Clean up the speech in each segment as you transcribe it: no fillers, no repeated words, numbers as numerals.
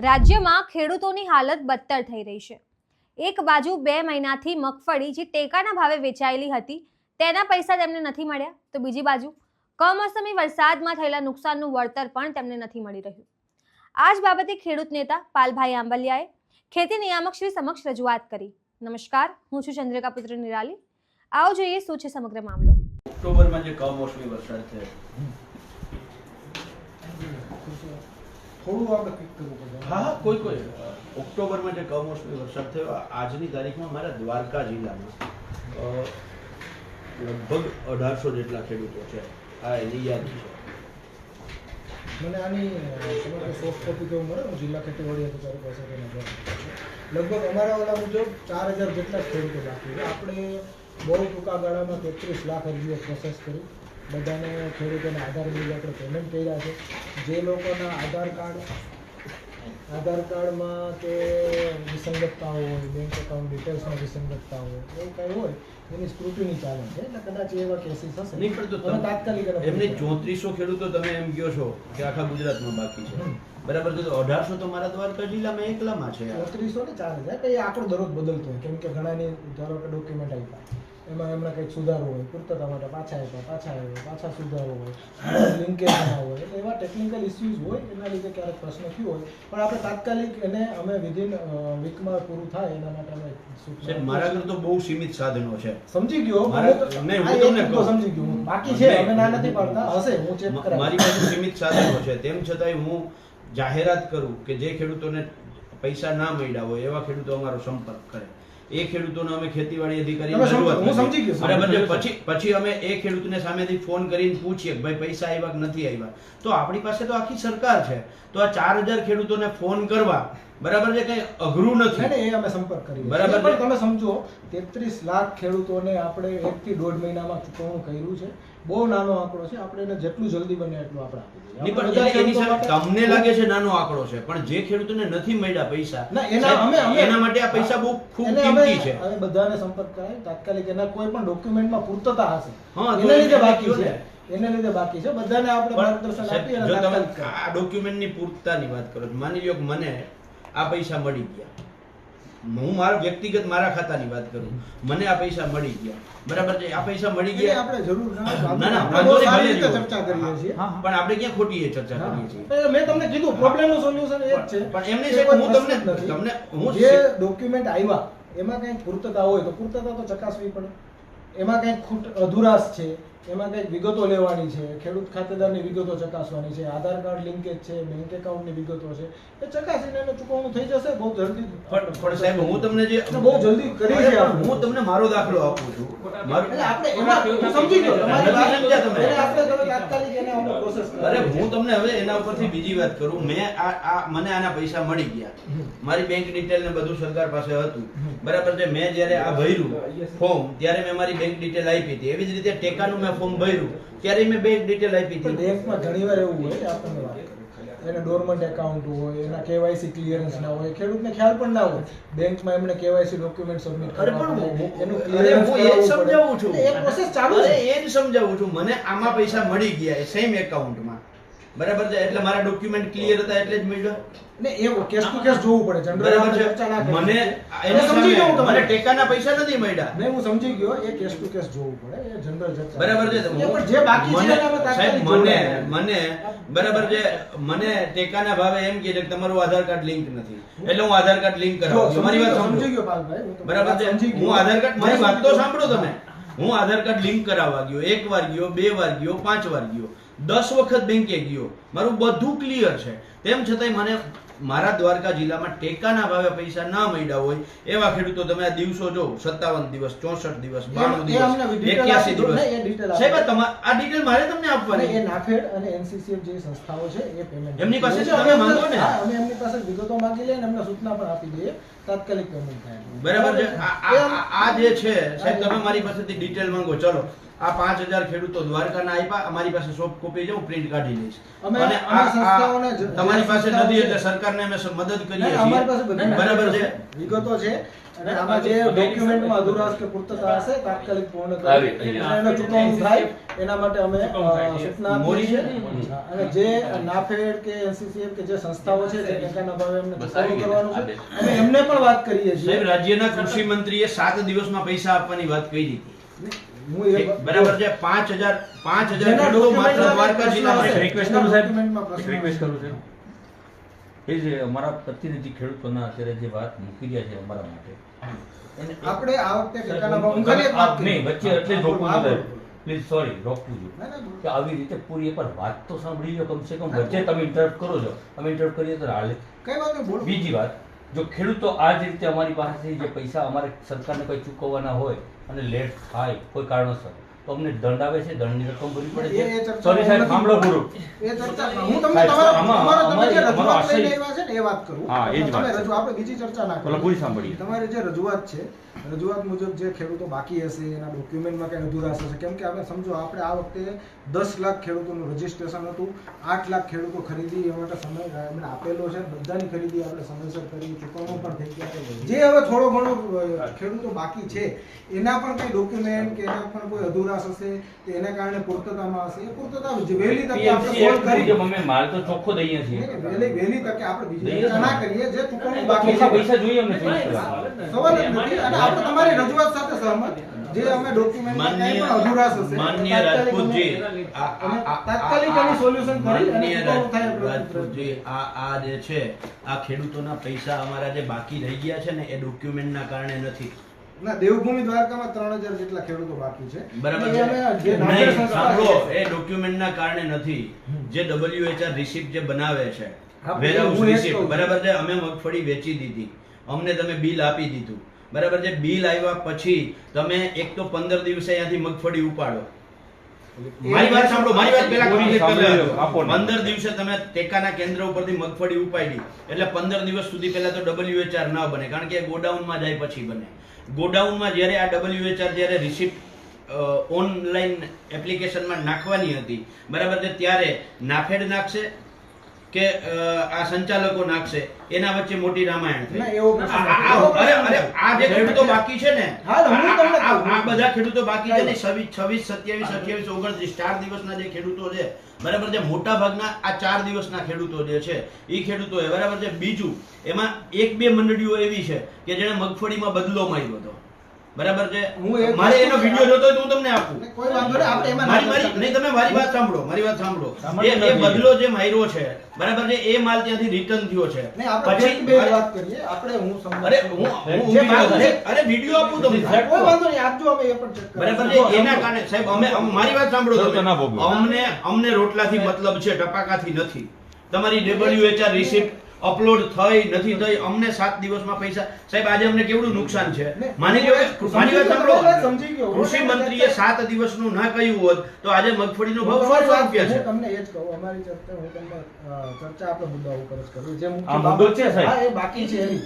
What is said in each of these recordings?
રાજ્યમાં ખેડૂતોની હાલત બદતર થઈ રહી છે। એક બાજુ 2 મહિનાથી મગફળી જે ટેકાના ભાવે વેચાયેલી હતી તેના પૈસા તેમને નથી મળ્યા, તો બીજી બાજુ કમોસમી વરસાદમાં થયેલા નુકસાનનું વળતર પણ તેમને નથી મળી રહ્યું। આ જ બાબતે ખેડૂત નેતા પાલભાઈ આંબલિયાએ ખેતી નિયામક શ્રી સમક્ષ રજૂઆત કરી। નમસ્કાર, હું છું ચંદ્રિકા પુત્ર નિરાલી। આવો જોઈએ શું છે સમગ્ર મામલો। ઓક્ટોબરમાં જે કમોસમી વરસાદ થયો, કોઈ ઓક્ટોબરમાં જે કમોસમી વરસાદ થયો, આજની તારીખમાં મારા દ્વારકા જિલ્લામાં લગભગ 1800 જેટલા ખેડૂતો છે। આ એની યાદી છે। મને આની સમગ્ર સોફ્ટ કોપી કેવું મળે, હું જિલ્લા ખેતીવાડી અધિકારી પાસે લગભગ અમારા ઓલા મુજબ 4000 જેટલા ખેડૂતો બાકી છે। આપણે બહુ ટૂંકા ગાળામાં 33 લાખ અરજીઓ પ્રોસેસ કરી, બધાને ખેડૂતોને આધાર મુજબ આપણે પેમેન્ટ કર્યા છે। જે લોકોના આધાર કાર્ડમાં કે વિસંગતતા હોય, બેંક એકાઉન્ટ ડિટેલ્સમાં વિસંગતતા હોય, એવું કંઈ હોય એની સ્ક્રુટિની ચાલે છે, એટલે કદાચ એવા કેસીસ હશે નહીં, પણ તો તાત્કાલિક એમને 3400 ખેડૂતો તમે એમ કહો છો કે આખા ગુજરાતમાં બાકી છે, બરાબર છે? તો 1800 તો મારા દ્વારકા જિલ્લામાં એકલામાં છે। 3400 ને 4000 કંઈ આંકડો દરરોજ બદલતો હોય, કેમ કે ઘણાની ધારો કે ડોક્યુમેન્ટ આપ્યા, એમાં એમણે કંઈક સુધારો હોય, પૂર્તતા માટે પાછા આવ્યા, પાછા સુધારો હોય, લિંકેજ ના હોય, એટલે એવા ટેકનિકલ ઇસ્યુઝ હોય, એના લીધે ક્યારેક પ્રશ્ન થયો હોય, પણ આપણે તાત્કાલિક એને અમે વિધિન વીકમાં પૂરું થાય એના માટે અમે મારા ઘર તો બહુ સીમિત સાધનો છે। સમજી ગયો, સમજી ગયો, બાકી છે, અમે ના નથી પાડતા, હશે, હું ચેક કરાવું। મારી પાસે સીમિત સાધનો છે, તેમ છતાંય હું જાહેરાત કરું કે જે ખેડૂતોને પૈસા ના મળ્યા હોય એવા ખેડૂતો અમારો સંપર્ક કરે। એ ખેડૂતોને અમે ખેતીવાડી અધિકારી બરાબર છે, પછી અમે એ ખેડૂતને સામેથી ફોન કરીને પૂછીએ કે ભાઈ પૈસા આવ્યા કે નથી આવ્યા। તો આપણી પાસે તો આખી સરકાર છે, તો આ 4000 ખેડૂતોને ફોન કરવા બરાબર છે, કઈ અઘરું નથી। એ અમે સંપર્ક કરીએ બરાબર, પણ તમે સમજો 33 લાખ ખેડૂતોને આપણે 1 થી 1.5 મહિનામાં ચૂકવણું કર્યું છે। બહુ નાનો આંકડો છે, આપણે એને જેટલું જલ્દી બને એટલું આપણે આપી દઈએ। તમને લાગે છે નાનો આંકડો છે, પણ જે ખેડૂતોને નથી મળ્યા પૈસા એના માટે આ પૈસા બહુ ખૂબ કિંમતી છે। અમે બધાને સંપર્ક કરાય, તાત્કાલિક એના કોઈ પણ ડોક્યુમેન્ટમાં પૂર્તતા હશે, એના લીધે બાકી છે, બધાને આપણે માર્ગદર્શન આપી અને તાત્કાલિક આ ડોક્યુમેન્ટની પૂર્તતાની વાત કરો છો, માની લો કે મને આ પૈસા મળી ગયા, હું મારા વ્યક્તિગત મારા ખાતાની વાત કરું, મને આ પૈસા મળી ગયા, બરાબર છે? આ પૈસા મળી ગયા, આપણે જરૂર ચર્ચા કરીએ છીએ, પણ આપણે ક્યાં ખોટી ચર્ચા કરીએ છીએ? મેં તમને કીધું પ્રોબ્લેમનું સોલ્યુશન એ જ છે, પણ એમની સાહેબ હું જે ડોક્યુમેન્ટ આવ્યા એમાં કંઈક પૂર્તતા હોય તો પૂર્તતા તો ચકાસવી પડે, એમાં કંઈક ખૂટ અધુરાશ છે, એમાં કંઈક વિગતો લેવાની છે, ખેડૂત ખાતેદારની વિગતો ચકાસવાની છે, આધાર કાર્ડ લિંકેજ છે, બેંક એકાઉન્ટની વિગતો છે, એ ચકાસીને એનું ચૂકવણું થઈ જશે બહુ જલ્દી। પણ સાહેબ હું તમને જે બહુ જલ્દી કરી છે, હું તમને મારો દાખલો આપું છું, આપણે એમાં સમજી ગયો તમારી વાત, એને આપણે તાત્કાલિક એને આપણે પ્રોસેસ કરીએ। અરે હું તમને હવે એના ઉપરથી બીજી વાત કરું, મને આના પૈસા મળી ગયા, મારી બેંક ડિટેલ ને બધું સરકાર પાસે હતું, બરાબર છે? મેં જ્યારે આ ભર્યું ફોર્મ ત્યારે મેં મારી બેંક ડિટેલ આપી હતી, એવી જ રીતે ટેકાનું મેં ફોર્મ ભર્યું ત્યારે મેં બેંક ડિટેલ આપી હતી। બેંકમાં ઘણીવાર એવું હોય, આપણને વાત એને ડોરમન્ટ એકાઉન્ટ હોય, એના કેવાયસી ક્લિયરન્સ ના હોય, ખેડૂતને ખ્યાલ પણ ના હોય, બેંકમાં એમને કેવાયસી ડોક્યુમેન્ટ સબમિટ કરવા પડે, એનું ક્લિયરન્સ હું એ જ સમજાવું છું, એ પ્રોસેસ ચાલુ છે, એ જ સમજાવું છું। મને આમાં પૈસા મળી ગયા સેમ એકાઉન્ટમાં, બરાબર છે? એટલે મારા ડોક્યુમેન્ટ ક્લિયર હતા એટલે જ મળ્યો ને, એ કેસ ટુ કેસ જોવું પડે, બરાબર છે? મને ટેકાના પૈસા નથી મળ્યા, નહીં, હું સમજી ગયો, એ કેસ ટુ કેસ જોવું પડે, એ જનરલ ચર્ચા, બરાબર છે? પણ જે બાકી છે મને બરાબર છે, મને ટેકાના ભાવે એમ કહે છે કે તમારું આધાર કાર્ડ લિંક નથી, એટલે હું આધાર કાર્ડ લિંક કરાવું છું। મારી વાત સમજી ગયો પાલભાઈ, બરાબર છે? હું આધાર કાર્ડ, મારી વાત તો સાંભળો તમે, હું આધાર કાર્ડ લિંક કરાવવા ગયો, 1 વાર ગયો, 2 વાર ગયો, 5 વાર ગયો, 10 વખત બેંકે ગયો, મારું બધું ક્લિયર છે, તેમ છતાંય મને મારા દ્વારકા જિલ્લામાં ટેકાના ભાવે પૈસા ના મળ્યા હોય એવા ખેડૂતો તમે આ દિવસો જો, 57 દિવસ, 64 દિવસ, 92 દિવસ, 81 દિવસ, સાહેબ આ ડિટેલ મારે તમને આપવાની, એ નાફેડ અને એનસીસીએફ જે સંસ્થાઓ છે એ પેમેન્ટ એમની પાસે તમે માંગો ને, અમે એમની પાસે વિગતો માંગી લઈએ અને એમને સૂચના પણ આપી દઈએ, તાત્કાલિક પેમેન્ટ થાય, બરાબર છે? આ જે છે સાહેબ, તમે મારી પાસેથી ડિટેલ માંગો, ચલો આ 5000 ખેડૂતો દ્વારકાના આપ્યા, અમારી પાસે સોફ્ટ કોપી છે, હું પ્રિન્ટ કાઢી લઈશ, અને તમારી પાસે નથી એટલે સરકાર સરકારને અમે મદદ કરીએ નહીં, અમારી પાસે છીએ બધી બરાબર છે વિગતો છે અને આમાં જે ડોક્યુમેન્ટમાં અધુરાશ કે પૂર્તતા હશે તાત્કાલિક પૂર્ણ આવી, કરી અહીંયા. અને એનો ચૂકવણું થાય એના માટે અમે સૂચના આપી મોડી છે છે. અને જે નાફેડ કે NCCF કે જે સંસ્થાઓ છે જે ટેકાના ભાવે એમને બસ ચૂકવણું આવી કરવાનું ગયું. છે અમે એમને પણ વાત કરીએ સાહેબ છીએ. રાજ્યના કૃષિ મંત્રીએ 7 દિવસમાં પૈસા આપવાની વાત કરી હતી હું એ બરાબર છે 5000 જેના ખેડૂતો માત્ર ડોક્યુમેન્ટમાં દ્વારકા જિલ્લામાં પ્રશ્ન છે. હશે, રિક્વેસ્ટ એના કરું સાહેબ ડોક્યુમેન્ટમાં પ્રશ્ન એક રિક્વેસ્ટ હશે. કરું છે એ જે અમારા પ્રતિનિધિ ખેડૂતોના અત્યારે જે વાત મૂકી રહ્યા છે અમારા માટે આપણે આ વખતે ટેકાના ભાવ હું ખાલી એક વાત નહીં વચ્ચે એટલે જ રોકવું આ નથી પ્લીઝ સોરી રોકવું છું ના, ના, કે આવી રીતે પૂરી પર વાત તો સાંભળી લો કમસે કમ વચ્ચે તમે ઇન્ટરપ્ટ કરો છો અમે ઇન્ટરપ્ટ કરીએ તો હાલે કઈ વાત નહીં, બોલો. બીજી વાત જો ખેડૂતો આ જ રીતે અમારી પાસેથી જે પૈસા અમારે સરકારને કોઈ ચૂકવવાના હોય અને લેટ થાય કોઈ કારણોસર તો અમને દંડ આવે છે દંડની રકમ ભરવી પડે એ છે ચર્ચા સોરી સાહેબ નથી. સાંભળો પૂરું એ ચર્ચા હું તમને સાહેબ, તમારા આમાં- તમારો તમે જે અમારી- રજૂઆત અમારો લઈને આશય- આવ્યા છે ને એ વાત કરું હા, એ જ વાત તમે છે. આપણે બીજી ચર્ચા ના પેલા પૂરી સાંભળીએ. તમારી જે રજૂઆત છે રજૂઆત મુજબ જે ખેડૂતો બાકી હશે એના ડોક્યુમેન્ટમાં કઈ અધુરાશ હશે કેમ કે આપણે સમજો આપણે આ વખતે 10 લાખ ખેડૂતોનું રજીસ્ટ્રેશન હતું 8 લાખ ખેડૂતો ખરીદી એ માટે સમય એમને આપેલો છે બધાની ખરીદી આપણે સમયસર કરી ચૂકવણું પણ થઈ ગયા જે હવે થોડો ઘણો ખેડૂતો બાકી છે એના પણ કઈ ડોક્યુમેન્ટ કે એના પણ કોઈ અધુરાશ હશે કે એના કારણે પૂર્તતામાં હશે એ પૂર્તતા વહેલી તકે આપણે PMC સોલ્વ કરી મુજબ અમે માલ તો ચોખ્ખો દઈએ છીએ વહેલી તકે આપણે બીજી દઈએ ચર્ચા ના જ ને. કરીએ જે ચૂકવણું બાકી ચોખ્ખા છે પૈસા જોઈએ અમને 24 કલાક. સવાલ જ નથી અને આપણે તમારી રજૂઆત સાથે સહમત જે અમે ડોક્યુમેન્ટમાં કંઈ પણ અધુરાશ હશે માનનીય તાત્કાલિક રાજપૂતજી અમે- આ- આ- તાત્કાલિક એની સોલ્યુશન કરી અને માનનીય ચૂકવણું થાય એટલું રાજપૂતજી આ જે છે આ ખેડૂતોના પૈસા અમારા જે બાકી રહી ગયા છે ને એ ડોક્યુમેન્ટના કારણે નથી ના દેવભૂમિ દ્વારકામાં 3000 જેટલા ખેડૂતો બાકી છે બરાબર અને છે અમે જે નાગર નહીં, સંસ્થા સાંભળો છે, એ ડોક્યુમેન્ટના કારણે નથી જે WHR રિસિપ્ટ જે બનાવે છે હા, વેરહાઉસ હું એ જ રિસિપ્ટ કહું છું. બરાબર છે અમે મગફળી વેચી દીધી અમને તમે બિલ આપી દીધું બરાબર છે બિલ આવ્યા પછી તમે એક તો 15 દિવસે અહીંયાથી મગફળી ઉપાડો મારી વાત સાંભળો મારી વાત પહેલા પૂરી complete કરી સાંભળી લો. આપો ને. 15 દિવસે તમે ટેકાના કેન્દ્ર ઉપરથી મગફળી ઉપાડી એટલે 15 દિવસ સુધી પહેલા તો WHR ન બને કારણ કે ગોડાઉનમાં જાય પછી બને ગોડાઉનમાં જ્યારે આ WHR જ્યારે રિસિપ્ટ ઓનલાઈન એપ્લિકેશનમાં નાખવાની હતી બરાબર છે ત્યારે નાફેડ નાખશે કે આ સંચાલકો નાખશે એના વચ્ચે મોટી રામાયણ થઈ ના, એવો પ્રશ્ન નથી. અરે આ જે ખેડૂતો બાકી છે ને હા, હું તમને આ કહું. બધા ખેડૂતો બાકી છે ને 26 27 28 29 4 દિવસના જે ખેડૂતો છે બરાબર છે મોટા ભાગના આ 4 દિવસના ખેડૂતો જે છે એ ખેડૂતો એ બરાબર છે બીજું એમાં 1-2 મંડળીઓ એવી છે કે જેણે મગફળીમાં બદલો માર્યો હતો બરાબર છે હું એક મારે એનો વસ્તુ- વિડિયો જોતો હોય તો હું તમને આપું કોઈ વાંધો નહીં આપણે એમાં મારી ના મારી ચર્ચા નહીં તમે મારી વાત સાંભળો મારી વાત સાંભળો સાંભળતો એ નથી. બદલો જે માર્યો છે બરાબર છે એ માલ ત્યાંથી રિટર્ન થયો છે નહીં, આપણે fact based વાત કરીએ આપણે હું સમજુ અરે છું. હું જે માલ છે, અરે વિડિયો આપું તમને કોઈ વાંધો નહીં આપજો અમે એ પણ check કરીશું. બરાબર છે એના કારણે સાહેબ અમે મારી વાત સાંભળો તો તમે. ના ભોગવો. અમને રોટલાથી મતલબ છે ટપાકાથી નથી તમારી WHR રિસિપ્ટ અપલોડ થઈ નથી થઈ અમને 7 દિવસમાં પૈસા સાહેબ આજે અમને કેવડું નુકસાન છે માની લો કે મારી વાત સાંભળો સમજી ગયો. કૃષિ મંત્રીએ 7 દિવસનું ના કહ્યું હોત તો આજે મગફળીનો ભાવ તમારી 100 વાત- રૂપિયા છે હું તમને એ જ કહું અમારી ચર્ચા હું તમને ચર્ચા આપણે મુદ્દા ઉપર જ કરું જે મુખ્ય આ મુદ્દો બાબત છે, સાહેબ. હા એ બાકી છે એની.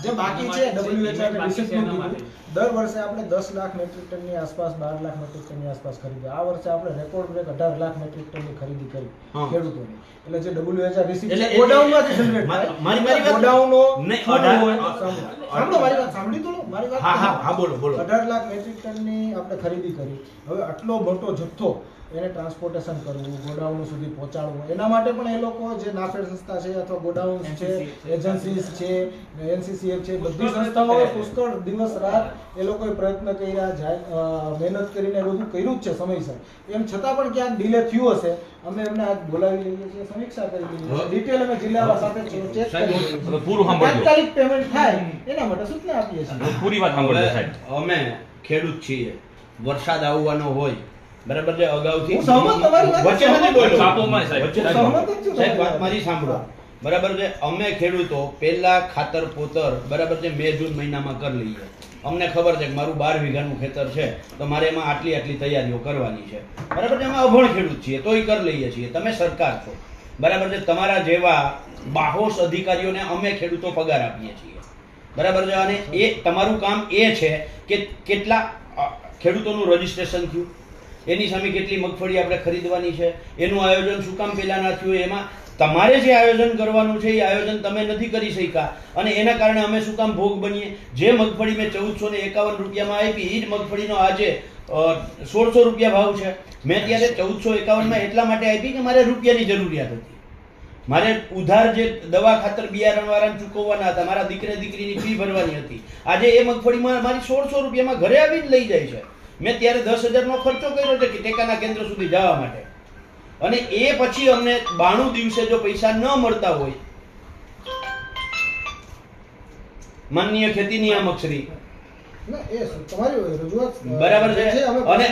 જે બાકી છે WHR ને receipt નું કીધું. દર વર્ષે આપણે 10 લાખ મેટ્રિક ટનની આસપાસ 12 લાખ મેટ્રિક ટનની આસપાસ ખરીદી આ વર્ષે આપણે રેકોર્ડ બ્રેક 18 લાખ મેટ્રિક ટનની ખરીદી કરી હા. ખેડૂતોની એટલે જે WHR receipt એટલે છે ગોડાઉનમાંથી generate મારી- થાય. મારી વાત- ગોડાઉનો નહીં, full 18 હોય. સાંભળો મારી વાત સાંભળી તો લો મારી વાત હા હા હા બોલો બોલો 18 લાખ મેટ્રિક ટનની આપણે ખરીદી કરી હવે આટલો મોટો જથ્થો એને ટ્રાન્સપોર્ટેશન કરવું ગોડાઉન સુધી પહોંચાડવું એના માટે પણ એ લોકો જે નાફેડ સંસ્થા છે અથવા ગોડાઉન છે એજન્સીઝ છે NCCF છે બધી સંસ્થાઓએ પુષ્કળ દિવસ રાત એ લોકોએ પ્રયત્ન કર્યા મહેનત કરીને એ બધું કર્યું જ છે સમયસર એમ છતાં પણ ક્યાંક ડિલે થયું હશે અમે એમને આજ બોલાવી લઈએ છીએ સમીક્ષા કરી લઈએ છીએ ડિટેલ અમે જિલ્લાવાળા સાથે ચેક કરીએ છીએ હવે પૂરું સાંભળજો. તાત્કાલિક પેમેન્ટ થાય એના માટે સૂચના આપીએ છીએ હવે પૂરી વાત સાંભળજો સાહેબ અમે ખેડૂત છીએ વરસાદ આવવાનો હોય બરાબર છે અગાઉથી હું સહમત તમારી વાત વચ્ચે નથી બોલ્યો. સાપોમાં સાહેબ. વચ્ચે હું સહમત જ છું સાહેબ વાત તમારી મારી સાંભળો બરાબર છે અમે ખેડૂતો પહેલા ખાતર પોતર બરાબર છે મે જૂન મહિનામાં કરી લઈએ અમને ખબર છે કે મારું 12 વીઘાનું ખેતર છે તો મારે એમાં આટલી આટલી તૈયારીઓ કરવાની છે બરાબર છે અમે અભણ ખેડૂત છીએ તોય કરી લઈએ છીએ તમે સરકાર છો બરાબર છે તમારા જેવા બાહોશ અધિકારીઓને અમે ખેડૂતો પગાર આપીએ છીએ બરાબર છે અને એ તમારું કામ એ છે કે કેટલા ખેડૂતોનું રજીસ્ટ્રેશન થયું એની સામે કેટલી મગફળી આપણે ખરીદવાની છે એનું આયોજન શું કામ પહેલા ના થયું એમાં તમારે જે આયોજન કરવાનું છે એ આયોજન તમે નથી કરી શક્યા અને એના કારણે અમે શું કામ ભોગ બનીએ? જે મગફળી મેં 1451 રૂપિયામાં આપી એ જ મગફળીનો આજે 1600 રૂપિયા ભાવ છે. મેં ત્યારે 1451માં એટલા માટે આપી કે મારે રૂપિયાની જરૂરિયાત હતી. મારે ઉધાર જે દવા ખાતર બિયારણ વાળાને ચૂકવવાના હતા, મારા દીકરે દીકરીની ફી ભરવાની હતી. આજે એ મગફળીમાં મારી 1600 રૂપિયામાં ઘરે આવીને લઈ જાય છે. મેં ત્યારે 10,000નો ખર્ચો કર્યો છે કે ટેકાના કેન્દ્ર સુધી જવા માટે. અને એ પછી અમને 92 દિવસે જો પૈસા ન મળતા હોય, માનનીય ખેતી નિયામક શ્રી, ના, એ તમારી રજૂઆત બરાબર છે.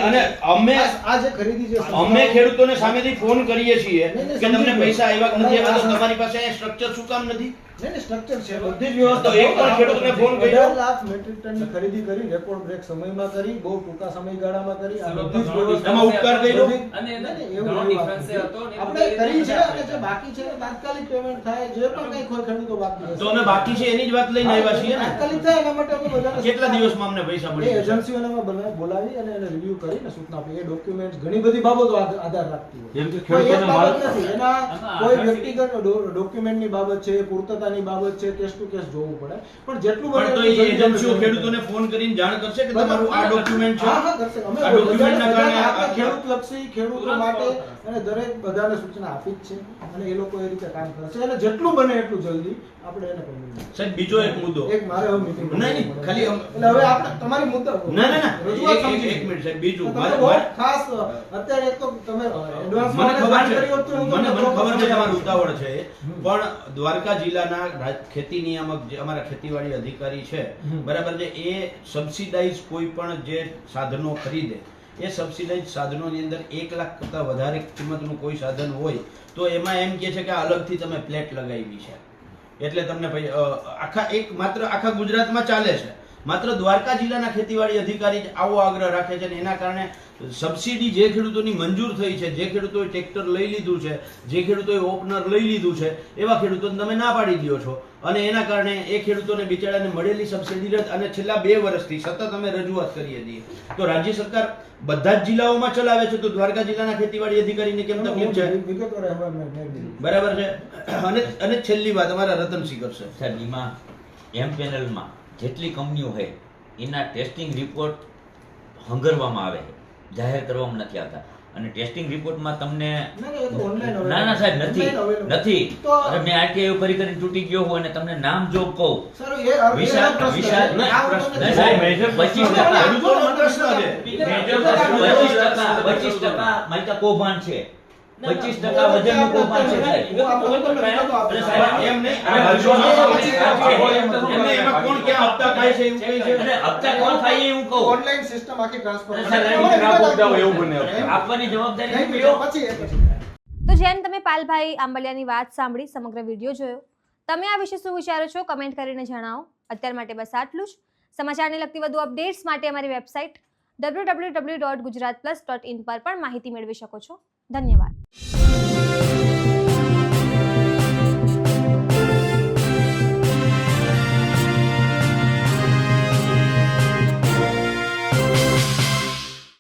અને અમે આ જે ખરીદી છે અમે ખેડૂતોને સામેથી ફોન કરીએ છીએ નહીં, કે તમને સમજી પૈસા આવ્યા કે નથી ગયો. આવ્યા, તો તમારી પાસે સ્ટ્રક્ચર શું કામ નથી? નહીં, સ્ટ્રક્ચર છે, બધી જ વ્યવસ્થા. તો એક પણ ખેડૂતને ફોન કર્યો? 18 લાખ મેટ્રિક ટનની ખરીદી કરી, રેકોર્ડ બ્રેક સમયમાં કરી, બહુ ટૂંકા સમયગાળામાં કરી. આ બધી જ વ્યવસ્થા એમાં ઉપકાર કર્યો? અને નહીં, એવું ઘણો કોઈ વાત difference નથી. હતો ને એ આપણે બધી કરી છે રીતે અને જે બાકી છે એ તાત્કાલિક પેમેન્ટ થાય. જે પણ કંઈ કોઈ ખેડૂતો બાકી હશે. તો અમે બાકી છે એની જ વાત લઈને આવ્યા છીએ ને. તાત્કાલિક થાય એના માટે અમે બધાને કેટલા દિવસમાં અમને પૈસા એ મળી જશે? એજન્સીઓને અમે બોલાવી અને એને રિવ્યુ કરીને સૂચના આપી. એ ડોક્યુમેન્ટ ઘણી બધી બાબતો આધાર રાખતી હોય. જેમ કે કોઈ એક ખેડૂતોને બાબત માલ- નથી. એના આમાં કોઈ આગળથી- વ્યક્તિગત ડોક્યુમેન્ટની બાબત છે, પૂર્તતાની બાબત છે, કેસ ટુ કેસ જોવું પડે. પણ જેટલું બને પણ તો એટલું એ જલ્દી એજન્સીઓ જલ્દી ખેડૂતોને ફોન કરીને જાણ કરશે કે તમારું આ ડોક્યુમેન્ટ છે. હા, હા, કરશે. અમે આ ડોક્યુમેન્ટના કારણે આપણે આ- ખેડૂતલક્ષી ખેડૂતો તુરંત માટે ફોન અને દરેક બધાને સૂચના આપી જ છે અને એ લોકો એ રીતે કામ કરશે અને જેટલું બને એટલું જલ્દી આપણે એને પકડી સાહેબ, બીજો એક મુદ્દો. એક મારે હવે meeting નહીં, નહીં, ખાલી એટલે હવે આપણે તમારી મુદ્દા ના, ના, ના. રજૂઆત એક સમજી મિનિટ સાહેબ, તો બીજું. તમે મારે- બહુ મારે- ખાસ અત્યારે એક તો તમે એડવાન્સમાં મને ખબર છે, કરી હોત તો હું મને તમને ખબર છે તમારું proper ઉતાવળ છે, પણ દ્વારકા જિલ્લાના ખેતી નિયામક જે અમારા ખેતીવાડી અધિકારી છે, બરાબર છે, એ સબસિડાઇઝ કોઈ પણ જે સાધનો ખરીદે, એ સબસિડાઇઝ સાધનોની અંદર 1 લાખ કરતા વધારે કિંમતનું કોઈ સાધન હોય તો એમાં એમ કહે છે કે આ અલગથી તમે પ્લેટ લગાવી છે એટલે તમને માત્ર આખા ગુજરાતમાં ચાલે છે. માત્ર દ્વારકા જિલ્લાના ખેતીવાડી અધિકારી જ આવો આગ્રહ રાખે છે અને એના કારણે સબસિડી જે ખેડૂતોની મંજૂર થઈ છે, જે ખેડૂતોએ ટ્રેક્ટર લઈ લીધું છે, જે ખેડૂતોએ ઓપનર લઈ લીધું છે, એવા ખેડૂતોને તમે ના પાડી દો છો અને એના કારણે એ ખેડૂતોને બિચારાને મળેલી સબસિડી રદ. અને છેલ્લા 2 વર્ષથી સતત અમે રજૂઆત કરીએ છીએ. તો રાજ્ય સરકાર બધા જ જિલ્લાઓમાં ચલાવે છે, તો દ્વારકા જિલ્લાના ખેતીવાડી અધિકારીને કેમ તકલીફ છે? વિગતવાર અહેવાલ મેં મેળવી. બરાબર છે. અને છેલ્લી વાત અમારા રતનસિંહ કરશે. સાહેબ, એમાં એમ પેનલમાં જેટલી કંપનીઓ છે એના ટેસ્ટિંગ રિપોર્ટ હંગરવામાં આવે છે, જાહેર કરવામાં નથી આવતા. અને ટેસ્ટિંગ રિપોર્ટમાં તમને ના, ના, એ તો online available. ના સાહેબ નથી Online available. નથી તો- અરે મેં આરટીઆઈ કરી કરીને તૂટી ગયો હું અને તમને નામ જો કહું સર, એ હવે વિશાલ- એનો પ્રશ્ન વિશાલ- છે. આ પ્રશ્ન વસ્તુ નહીં, નથી. સાહેબ, major 25% ખેડૂતોનો પ્રશ્ન છે. 25% માલિકા કૌભાંડ છે, 25% વજનનું કૌભાંડ છે સાહેબ. હું આ બધું તમને વિગતો આપીશ. અરે સાહેબ, એમ નહીં, એમને એમાં કોણ ક્યાં હપ્તા ખાય છે એવું કહે છે. અરે હપ્તા કોણ ખાય એ હું કહું. ઓનલાઈન સિસ્ટમ આખી ટ્રાન્સફર અરે સાહેબ, એવું બને. આપવાની જવાબદારી Thank હું you, લ્યો. sir. પછી તો જેમ તમે પાલભાઈ આંબલિયાની વાત સાંભળી, સમગ્ર વિડીયો જોયો, તમે આ વિશે શું વિચારો છો કમેન્ટ કરીને જણાવો. અત્યાર માટે બસ આટલું જ. સમાચારને લગતી વધુ અપડેટ્સ માટે અમારી વેબસાઇટ www.gujaratplus.in પર પણ માહિતી મેળવી શકો છો. ધન્યવાદ.